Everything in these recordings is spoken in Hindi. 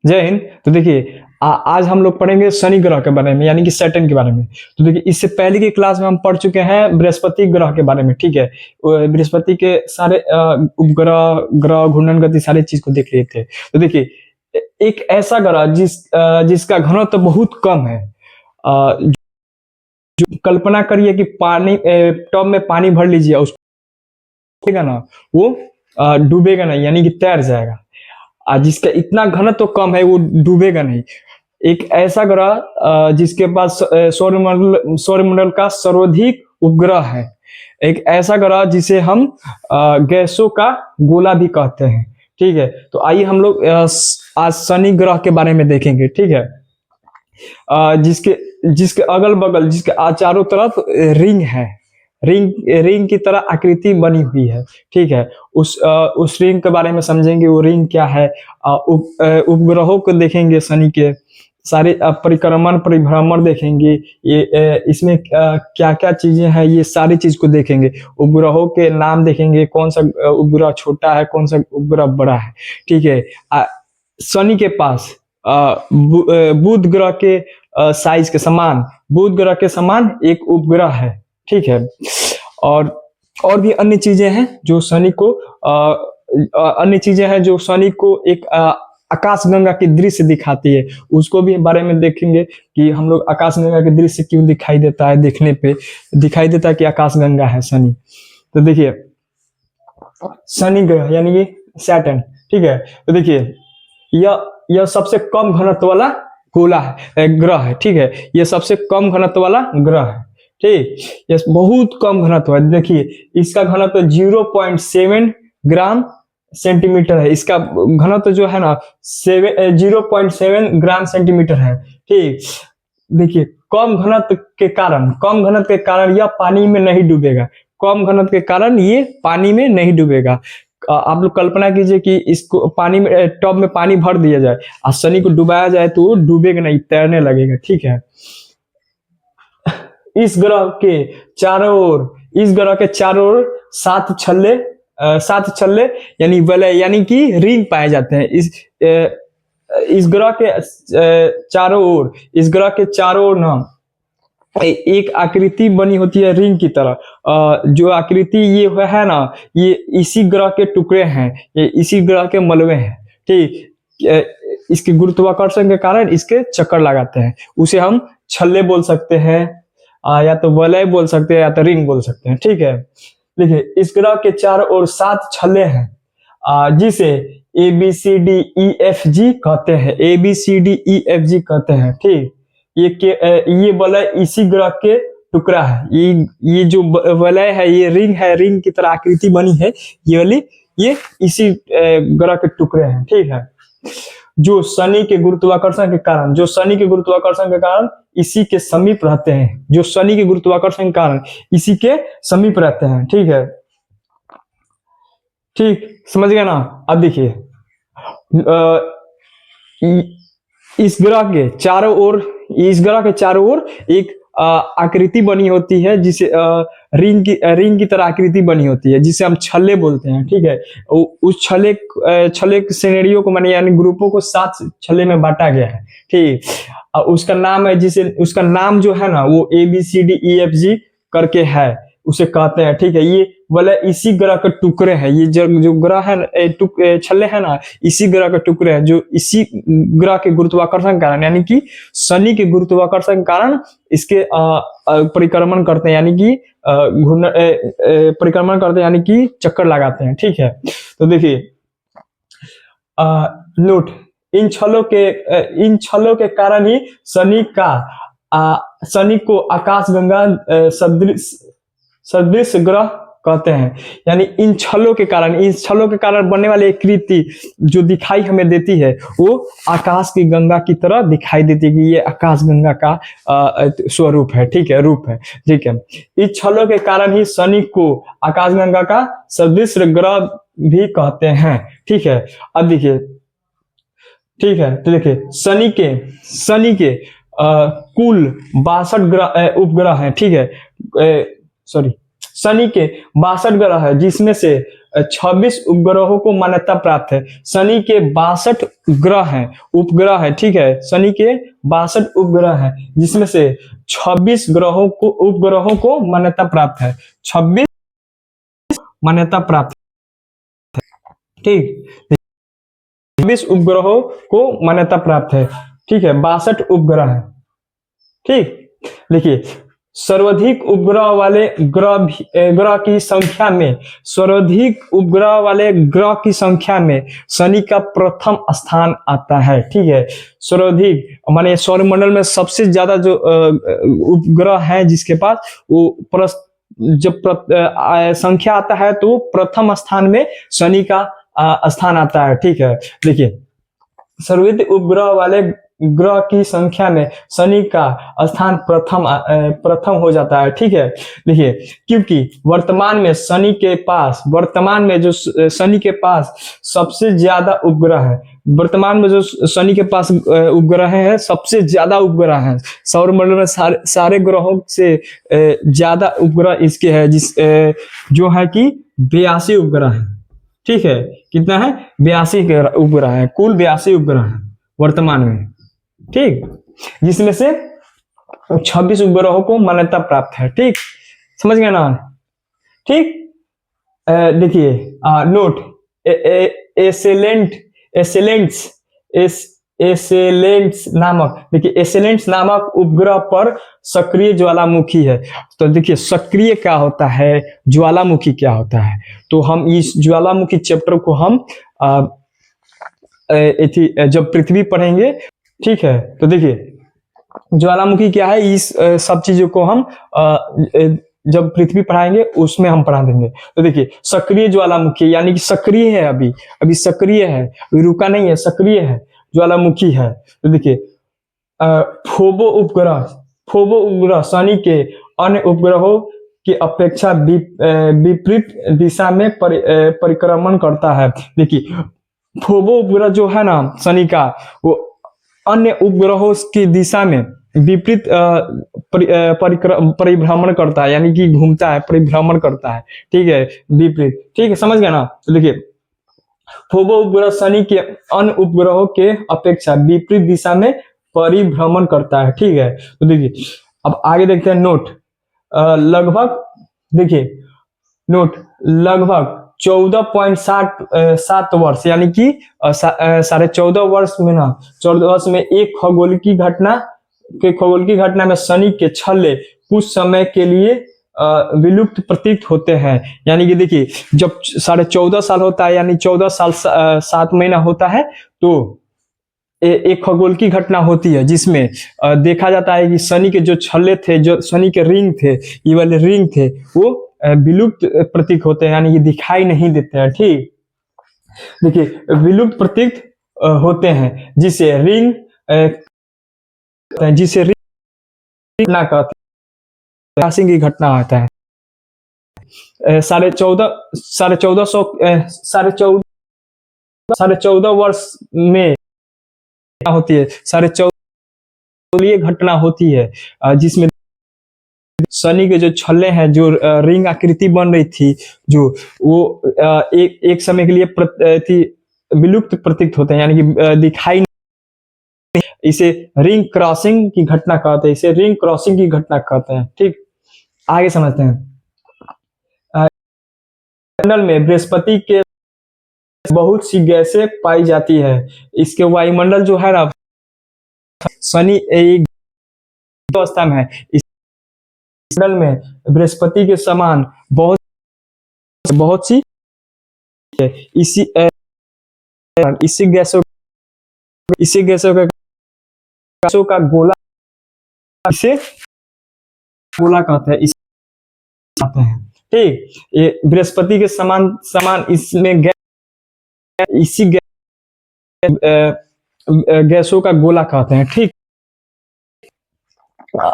जय हिंद। तो देखिए आज हम लोग पढ़ेंगे शनि ग्रह के बारे में, यानी कि सैटर्न के बारे में। तो देखिए इससे पहले की क्लास में हम पढ़ चुके हैं बृहस्पति ग्रह के बारे में, ठीक है। बृहस्पति के सारे उपग्रह, ग्रह, घूर्णन गति, सारे चीज को देख लिए थे। तो देखिए एक ऐसा ग्रह जिसका घनत्व तो बहुत कम है, जो कल्पना करिए कि पानी टब में पानी भर लीजिए, उसको ना वो डूबेगा नहीं, यानी कि तैर जाएगा। जिसका इतना घनत्व तो कम है वो डूबेगा नहीं। एक ऐसा ग्रह जिसके पास सौरमंडल का सर्वाधिक उपग्रह है। एक ऐसा ग्रह जिसे हम गैसों का गोला भी कहते हैं, ठीक है। तो आइए हम लोग आज शनि ग्रह के बारे में देखेंगे, ठीक है। जिसके अगल बगल, जिसके चारों तरफ रिंग है, रिंग की तरह आकृति बनी हुई है, ठीक है। उस रिंग के बारे में समझेंगे, वो रिंग क्या है। उपग्रहों को देखेंगे, शनि के सारे परिक्रमण परिभ्रमण देखेंगे। ये इसमें क्या क्या चीजें हैं, ये सारी चीज को देखेंगे। उपग्रहों के नाम देखेंगे, कौन सा उपग्रह छोटा है, कौन सा उपग्रह बड़ा है, ठीक है। शनि के पास बुध ग्रह के साइज के समान, बुध ग्रह के समान एक उपग्रह है, ठीक है। और भी अन्य चीजें हैं जो शनि को एक आकाशगंगा की दृश्य दिखाती है। उसको भी बारे में देखेंगे कि हम लोग आकाशगंगा के दृश्य क्यों दिखाई देता है, देखने पे दिखाई देता है कि आकाशगंगा है शनि। तो देखिए शनि ग्रह यानी कि सैटर्न, ठीक है। तो देखिए यह सबसे कम घनत्व वाला गोला है, ग्रह है, ठीक है। यह सबसे कम घनत्व वाला ग्रह है, ठीक। यह बहुत कम घनत्व है। देखिए इसका घनत्व 0.7 ग्राम सेंटीमीटर है। इसका घनत्व जो है ना 0.7 ग्राम सेंटीमीटर है, ठीक। देखिए कम घनत्व के कारण यह पानी में नहीं डूबेगा। कम घनत्व के कारण ये पानी में नहीं डूबेगा। आप लोग कल्पना कीजिए कि इसको पानी में, टब में पानी भर दिया जाए और शनि को डुबाया जाए तो वो डूबेगा नहीं, तैरने लगेगा, ठीक है। इस ग्रह के चारों ओर सात छल्ले यानी वलय यानी कि रिंग पाए जाते हैं। इस ग्रह के चारों ओर ना एक आकृति बनी होती है रिंग की तरह। जो आकृति ये है ना, ये इसी ग्रह के टुकड़े हैं, ये इसी ग्रह के मलबे हैं, ठीक। इसके गुरुत्वाकर्षण के कारण इसके चक्कर लगाते हैं। उसे हम छल्ले बोल सकते हैं, या तो वलय बोल सकते हैं, या तो रिंग बोल सकते हैं, ठीक है। देखिए इस ग्रह के चारों ओर 7 छल्ले हैं, जिसे ABCDEFG कहते हैं, ABCDEFG कहते हैं, ठीक। ये वलय इसी ग्रह के टुकड़ा है। ये जो वलय है, ये रिंग की तरह आकृति बनी है, ये वाली ये इसी ग्रह के टुकड़े हैं, ठीक है। जो शनि के गुरुत्वाकर्षण के कारण इसी के समीप रहते हैं, ठीक है, ठीक। समझ गए ना। अब देखिए इस ग्रह के चारों ओर एक आकृति बनी होती है, जिसे रिंग की तरह आकृति बनी होती है, जिसे हम छल्ले बोलते हैं, ठीक है। उस छल्ले श्रेणियों को माने यानी ग्रुपों को 7 छल्ले में बांटा गया है, ठीक। उसका नाम जो है ना वो ABCDEFG करके है, उसे कहते हैं, ठीक है। ये वाला इसी ग्रह के टुकड़े हैं। ये जो ग्रह है, छल्ले है ना, इसी ग्रह के टुकड़े हैं, जो इसी ग्रह के गुरुत्वाकर्षण कारण यानी कि शनि के गुरुत्वाकर्षण कारण इसके परिक्रमण करते हैं, यानी कि परिक्रमण करते हैं, यानी कि चक्कर लगाते हैं, ठीक है। तो देखिए नोट, इन छल्लों के कारण ही शनि को आकाशगंगा सदृश ग्रह कहते हैं। यानी इस छल्लों के कारण बनने वाली आकृति जो दिखाई हमें देती है, वो आकाश की गंगा की तरह दिखाई देती है, कि ये आकाश गंगा का स्वरूप है, ठीक है, रूप है, ठीक है। इस छल्लों के कारण ही शनि को आकाशगंगा का सदृश ग्रह भी कहते हैं, ठीक है। अब देखिए, ठीक है, तो देखिए शनि के कुल 62 उपग्रह हैं, ठीक है। शनि के 62 ग्रह है, जिसमें से 26 उपग्रहों को मान्यता प्राप्त है। शनि के 62 ग्रह हैं, उपग्रह है, ठीक है। शनि के 62 उपग्रह हैं, जिसमें से 26 उपग्रहों को मान्यता प्राप्त है। 26 मान्यता प्राप्त, ठीक। 26 उपग्रहों को मान्यता प्राप्त है, ठीक है। 62 उपग्रह है, ठीक। देखिए, सर्वाधिक उपग्रह वाले ग्रह की संख्या में, सर्वाधिक उपग्रह वाले ग्रह की संख्या में शनि का प्रथम स्थान आता है, ठीक है। सर्वाधिक माने सौरमंडल में सबसे ज्यादा जो उपग्रह है जिसके पास, वो जब संख्या आता है तो प्रथम स्थान में शनि का स्थान आता है, ठीक है। देखिए, सर्वाधिक उपग्रह वाले ग्रह की संख्या में शनि का स्थान प्रथम हो जाता है, ठीक है। देखिए, क्योंकि वर्तमान में शनि जो शनि के पास सबसे ज्यादा उपग्रह है, वर्तमान में जो शनि के पास उपग्रह है, सबसे ज्यादा उपग्रह है सौरमंडल में, सारे ग्रहों से ज्यादा उपग्रह इसके है, जो है कि 82 उपग्रह है, ठीक है। कितना है? 82 उपग्रह है, कुल 82 उपग्रह है वर्तमान में, ठीक। जिसमें से 26 उपग्रहों को मान्यता प्राप्त है, ठीक। समझ गए ना, ठीक। देखिए, नोट, एसेलेंट्स नामक, देखिए एसेलेंट्स नामक उपग्रह पर सक्रिय ज्वालामुखी है। तो देखिए, सक्रिय क्या होता है, ज्वालामुखी क्या होता है, तो हम इस ज्वालामुखी चैप्टर को हम जब पृथ्वी पढ़ेंगे, ठीक है। तो देखिए, ज्वालामुखी क्या है, इस सब चीजों को हम जब पृथ्वी पढ़ाएंगे उसमें हम पढ़ा देंगे। तो देखिए, सक्रिय ज्वालामुखी यानी कि सक्रिय है, अभी सक्रिय है, अभी रुका नहीं है, सक्रिय है, ज्वालामुखी है। तो देखिए, फोबो उपग्रह शनि के अन्य उपग्रहों की अपेक्षा विपरीत दिशा में परिक्रमण करता है। देखिए, फोबो उपग्रह जो है ना शनि का, वो अन्य उपग्रहों की दिशा में विपरीत परिभ्रमण करता है, यानी कि घूमता है, परिभ्रमण करता है, ठीक है, विपरीत, ठीक है। समझ गया ना। तो देखिए, फोबो उपग्रह शनि के अन्य उपग्रहों के अपेक्षा विपरीत दिशा में परिभ्रमण करता है, ठीक है। तो देखिए, अब आगे देखते हैं। नोट, लगभग 14.7 वर्ष, यानी कि 14.5 वर्ष में ना, 14 वर्ष में एक खगोलीय घटना में शनि के छल्ले कुछ समय के लिए विलुप्त प्रतीत होते हैं। यानी कि देखिए, जब 14.5 साल होता है, यानी 14 साल 7 महीना होता है, तो एक खगोल की घटना होती है, जिसमें देखा जाता है कि शनि के जो छल्ले थे, जो शनि के रिंग थे, ये वाले रिंग थे, वो विलुप्त प्रतीक होते हैं, यानी कि दिखाई नहीं देते हैं, ठीक। देखिए, विलुप्त प्रतीक होते हैं, जिसे रिंग ना कहते हैं, की घटना आता है। 14.5 वर्ष में होती है, 14.5 घटना होती है, जिसमें शनि के जो छल्ले हैं, जो रिंग आकृति बन रही थी, जो वो एक समय के लिए विलुप्त प्रतीत होते हैं, यानी कि दिखाई नहीं। इसे रिंग क्रॉसिंग की घटना कहते हैं, ठीक। आगे समझते हैं। मंडल में बृहस्पति के बहुत सी गैसें पाई जाती है। इसके वायुमंडल जो है ना, शनि एक अवस्था में है, इस मंडल में बृहस्पति के समान बहुत सी इसी गैसों का गोला, इसे गोला कहते हैं, ठीक। ये बृहस्पति के समान इसमें इसी गैसों का गोला कहते हैं, ठीक।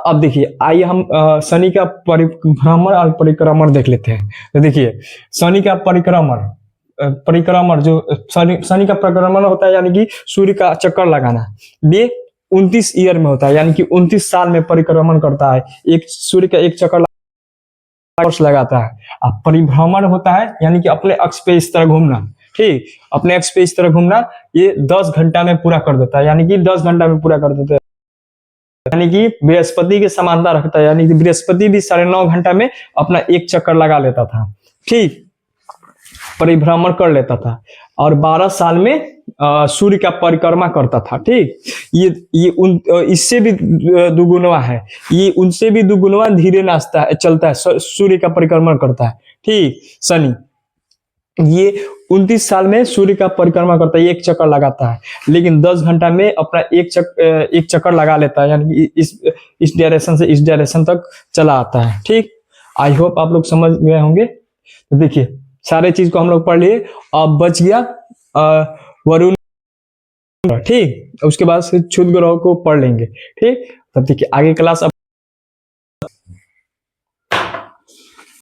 अब देखिए, आइए हम शनि का परिभ्रमण और परिक्रमण देख लेते हैं। तो देखिए, शनि का परिक्रमण जो शनि का परिक्रमण होता है, यानी कि सूर्य का चक्कर लगाना, ये 29 ईयर में होता है, यानी कि 29 साल में परिक्रमण करता है। एक सूर्य का एक चक्कर फोर्स लगाता है। अब परिभ्रमण होता है यानी कि अपने अक्ष पे इस तरह घूमना, ठीक, अपने अक्ष पे इस तरह घूमना, ये 10 घंटा में पूरा कर देता है, यानी कि 10 घंटा में पूरा कर देता है, यानी कि बृहस्पति के समानता रखता है, यानी कि बृहस्पति भी 9.5 घंटा में अपना एक चक्कर लगा लेता था, ठीक, परिभ्रमण कर लेता था। और 12 साल में सूर्य का परिक्रमा करता था, ठीक। इससे भी दुगुनवा है, ये उनसे भी दुगुनवा धीरे नाचता है, चलता है, सूर्य का परिक्रमण करता है, ठीक, शनि। ये 29 साल में सूर्य का परिक्रमा करता है, एक चक्कर लगाता है, लेकिन 10 घंटा में अपना एक चक्कर लगा लेता है, यानी कि इस डायरेक्शन से इस डायरेक्शन तक चला आता है, ठीक। आई होप आप लोग समझ गए होंगे। तो देखिए सारे चीज को हम लोग पढ़ लिए। अब बच गया वरुण, ठीक, उसके बाद से क्षुद्र ग्रह को पढ़ लेंगे, ठीक। तब देखिए आगे क्लास अब